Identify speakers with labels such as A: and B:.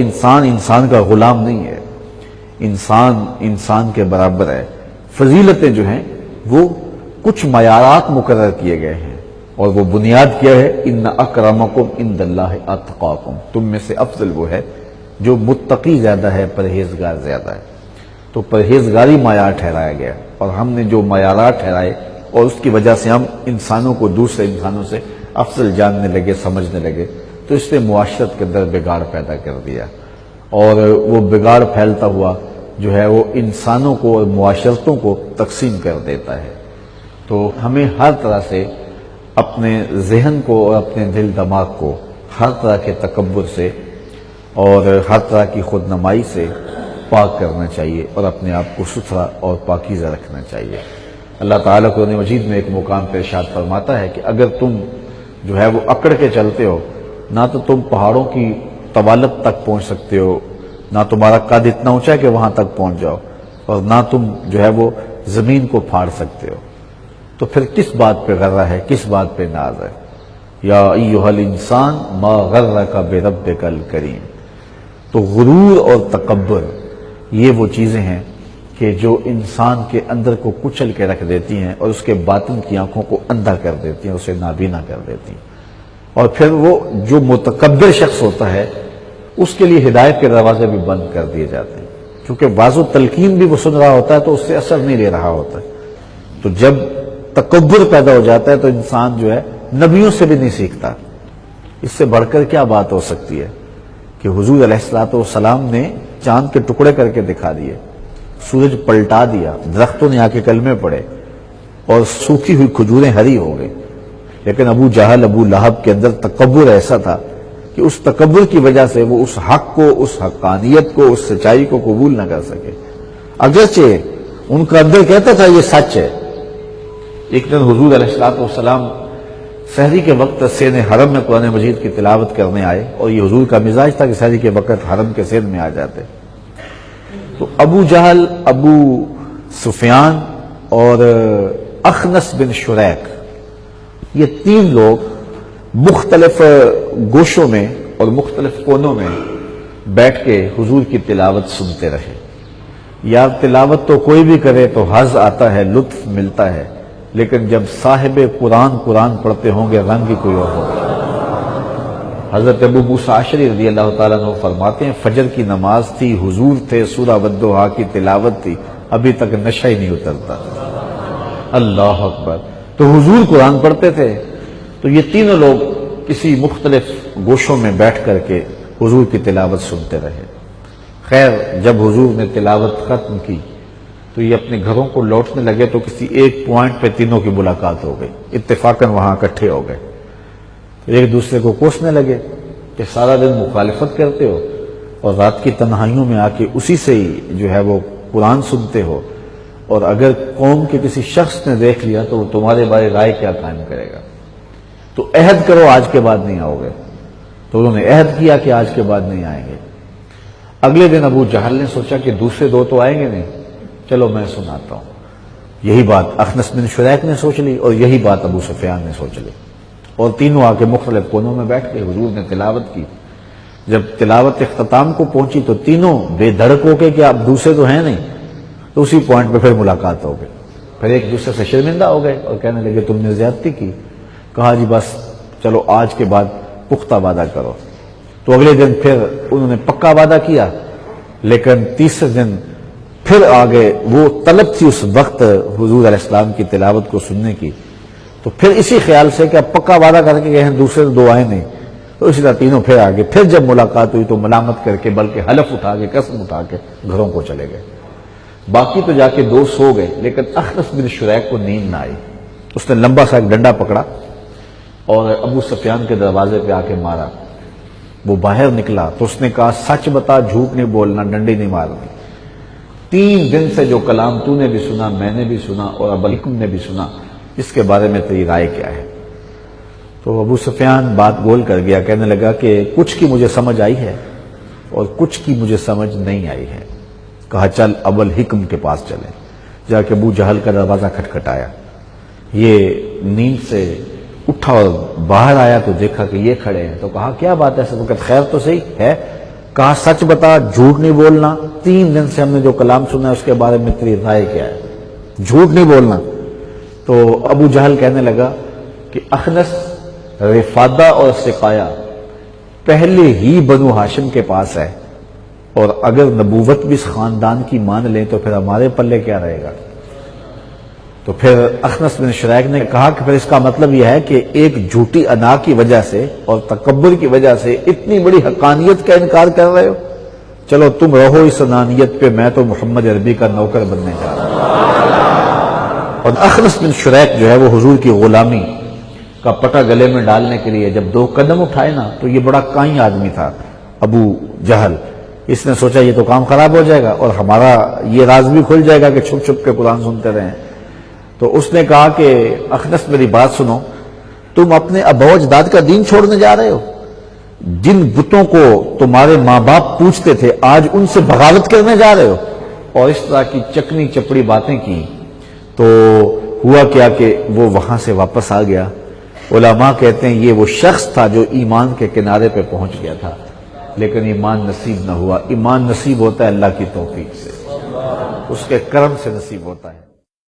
A: انسان انسان کا غلام نہیں ہے، انسان انسان کے برابر ہے۔ فضیلتیں جو ہیں وہ کچھ معیارات مقرر کیے گئے ہیں، اور وہ بنیاد کیا ہے، ان اکرمکم عند اللہ اتقاکم، تم میں سے افضل وہ ہے جو متقی زیادہ ہے، پرہیزگار زیادہ ہے۔ تو پرہیزگاری معیار ٹھہرایا گیا، اور ہم نے جو معیارات ٹھہرائے اور اس کی وجہ سے ہم انسانوں کو دوسرے انسانوں سے افضل جاننے لگے، سمجھنے لگے، تو اس نے معاشرت کے اندر بگاڑ پیدا کر دیا، اور وہ بگاڑ پھیلتا ہوا جو ہے وہ انسانوں کو اور معاشرتوں کو تقسیم کر دیتا ہے۔ تو ہمیں ہر طرح سے اپنے ذہن کو اور اپنے دل دماغ کو ہر طرح کے تکبر سے اور ہر طرح کی خود نمائی سے پاک کرنا چاہیے، اور اپنے آپ کو ستھرا اور پاکیزہ رکھنا چاہیے۔ اللہ تعالیٰ قرآن مجید میں ایک مقام پر ارشاد فرماتا ہے کہ اگر تم جو ہے وہ اکڑ کے چلتے ہو، نہ تو تم پہاڑوں کی طوالت تک پہنچ سکتے ہو، نہ تمہارا قد اتنا اونچا ہے کہ وہاں تک پہنچ جاؤ، اور نہ تم جو ہے وہ زمین کو پھاڑ سکتے ہو، تو پھر کس بات پہ غرہ ہے، کس بات پہ ناز ہے؟ یا ایھا الانسان ما غرک بربک الکریم۔ تو غرور اور تکبر یہ وہ چیزیں ہیں کہ جو انسان کے اندر کو کچل کے رکھ دیتی ہیں اور اس کے باطن کی آنکھوں کو اندھا کر دیتی ہیں، اسے نابینا کر دیتی ہیں، اور پھر وہ جو متکبر شخص ہوتا ہے اس کے لیے ہدایت کے دروازے بھی بند کر دیے جاتے ہیں، کیونکہ واضح تلقین بھی وہ سن رہا ہوتا ہے تو اس سے اثر نہیں لے رہا ہوتا ہے۔ تو جب تکبر پیدا ہو جاتا ہے تو انسان جو ہے نبیوں سے بھی نہیں سیکھتا۔ اس سے بڑھ کر کیا بات ہو سکتی ہے کہ حضور علیہ الصلوۃ والسلام نے چاند کے ٹکڑے کر کے دکھا دیے، سورج پلٹا دیا، درختوں نے آ کے کلمے پڑے، اور سوکھی ہوئی کھجوریں ہری ہو گئی، لیکن ابو جہل ابو لہب کے اندر تکبر ایسا تھا کہ اس تکبر کی وجہ سے وہ اس حق کو، اس حقانیت کو، اس سچائی کو قبول نہ کر سکے، اگرچہ ان کا اندر کہتا تھا یہ سچ ہے۔ ایک دن حضور علیہ الصلوۃ والسلام سحری کے وقت سین حرم میں قرآن مجید کی تلاوت کرنے آئے، اور یہ حضور کا مزاج تھا کہ سحری کے وقت حرم کے سین میں آ جاتے۔ تو ابو جہل، ابو سفیان اور اخنس بن شریک، یہ تین لوگ مختلف گوشوں میں اور مختلف کونوں میں بیٹھ کے حضور کی تلاوت سنتے رہے۔ یار تلاوت تو کوئی بھی کرے تو حظ آتا ہے، لطف ملتا ہے، لیکن جب صاحب قرآن پڑھتے ہوں گے رنگ ہی کوئی اور ہوگا۔ حضرت ابو موسیٰ اشعری رضی اللہ تعالیٰ عنہ فرماتے ہیں فجر کی نماز تھی، حضور تھے، سورہ والضحیٰ کی تلاوت تھی، ابھی تک نشہ ہی نہیں اترتا۔ اللہ اکبر۔ تو حضور قرآن پڑھتے تھے، تو یہ تینوں لوگ کسی مختلف گوشوں میں بیٹھ کر کے حضور کی تلاوت سنتے رہے۔ خیر جب حضور نے تلاوت ختم کی تو یہ اپنے گھروں کو لوٹنے لگے، تو کسی ایک پوائنٹ پہ تینوں کی ملاقات ہو گئی، اتفاقاً وہاں اکٹھے ہو گئے۔ ایک دوسرے کو کوسنے لگے کہ سارا دن مخالفت کرتے ہو اور رات کی تنہائیوں میں آ کے اسی سے ہی جو ہے وہ قرآن سنتے ہو، اور اگر قوم کے کسی شخص نے دیکھ لیا تو وہ تمہارے بارے رائے کیا قائم کرے گا؟ تو عہد کرو آج کے بعد نہیں آؤ گے۔ تو انہوں نے عہد کیا کہ آج کے بعد نہیں آئیں گے۔ اگلے دن ابو جہل نے سوچا کہ دوسرے دو تو آئیں گے نہیں، چلو میں سناتا ہوں۔ یہی بات اخنس بن شریک نے سوچ لی، اور یہی بات ابو سفیان نے سوچ لی، اور تینوں آ کے مختلف کونوں میں بیٹھ گئے۔ حضور نے تلاوت کی، جب تلاوت اختتام کو پہنچی تو تینوں بے دھڑک ہو کے کہ اب دوسرے تو ہیں نہیں، تو اسی پوائنٹ پہ پھر ملاقات ہو گئی۔ پھر ایک دوسرے سے شرمندہ ہو گئے اور کہنے لگے تم نے زیادتی کی۔ کہا جی بس چلو آج کے بعد پختہ وعدہ کرو۔ تو اگلے دن پھر انہوں نے پکا وعدہ کیا، لیکن تیسرے دن پھر آگے وہ طلب تھی اس وقت حضور علیہ السلام کی تلاوت کو سننے کی، تو پھر اسی خیال سے کہ اب پکا وعدہ کر کے گئے ہیں، دوسرے دو آئے نہیں، تو اسی طرح تینوں پھر آگے، پھر جب ملاقات ہوئی تو ملامت کر کے بلکہ حلف اٹھا کے، قسم اٹھا کے گھروں کو چلے گئے۔ باقی تو جا کے دو سو گئے، لیکن اخنس بن شریک کو نیند نہ آئی۔ اس نے لمبا سا ایک ڈنڈا پکڑا اور ابو سفیان کے دروازے پہ آ کے مارا۔ وہ باہر نکلا تو اس نے کہا سچ بتا، جھوٹ نہیں بولنا، ڈنڈی نہیں مارنی۔ 3 دن سے جو کلام تو نے بھی سنا، میں نے بھی سنا، اور ابو الحکم نے بھی سنا، اس کے بارے میں تیری رائے کیا ہے؟ تو ابو سفیان بات گول کر گیا، کہنے لگا کہ کچھ کی مجھے سمجھ آئی ہے اور کچھ کی مجھے سمجھ نہیں آئی ہے۔ کہا چل ابو الحکم کے پاس چلیں۔ جا کے ابو جہل کا دروازہ کھٹکھٹایا۔ یہ نیند سے اٹھا اور باہر آیا تو دیکھا کہ یہ کھڑے ہیں، تو کہا کیا بات ہے؟ اس وقت خیر تو صحیح ہے؟ کہا سچ بتا، جھوٹ نہیں بولنا، 3 دن سے ہم نے جو کلام سنا ہے اس کے بارے میں تیری رائے کیا ہے، جھوٹ نہیں بولنا۔ تو ابو جہل کہنے لگا کہ اخنس، رفادہ اور سقایا پہلے ہی بنو ہاشم کے پاس ہے، اور اگر نبوت بھی اس خاندان کی مان لیں تو پھر ہمارے پلے کیا رہے گا۔ تو پھر اخنس بن شریک نے کہا کہ پھر اس کا مطلب یہ ہے کہ ایک جھوٹی انا کی وجہ سے اور تکبر کی وجہ سے اتنی بڑی حقانیت کا انکار کر رہے ہو، چلو تم رہو اس انانیت پہ، میں تو محمد عربی کا نوکر بننے جا رہا ہوں۔ اور اخنس بن شریک جو ہے وہ حضور کی غلامی کا پٹا گلے میں ڈالنے کے لیے جب 2 قدم اٹھائے نا، تو یہ بڑا کائیں آدمی تھا ابو جہل، اس نے سوچا یہ تو کام خراب ہو جائے گا اور ہمارا یہ راز بھی کھل جائے گا کہ چھپ چھپ کے قرآن سنتے رہیں۔ تو اس نے کہا کہ اخنس میری بات سنو، تم اپنے ابا و اجداد کا دین چھوڑنے جا رہے ہو، جن بتوں کو تمہارے ماں باپ پوچھتے تھے آج ان سے بغاوت کرنے جا رہے ہو، اور اس طرح کی چکنی چپڑی باتیں کی۔ تو ہوا کیا کہ وہ وہاں سے واپس آ گیا۔ علماء کہتے ہیں یہ وہ شخص تھا جو ایمان کے کنارے پہ پہنچ گیا تھا، لیکن ایمان نصیب نہ ہوا۔ ایمان نصیب ہوتا ہے اللہ کی توفیق سے، اس کے کرم سے نصیب ہوتا ہے۔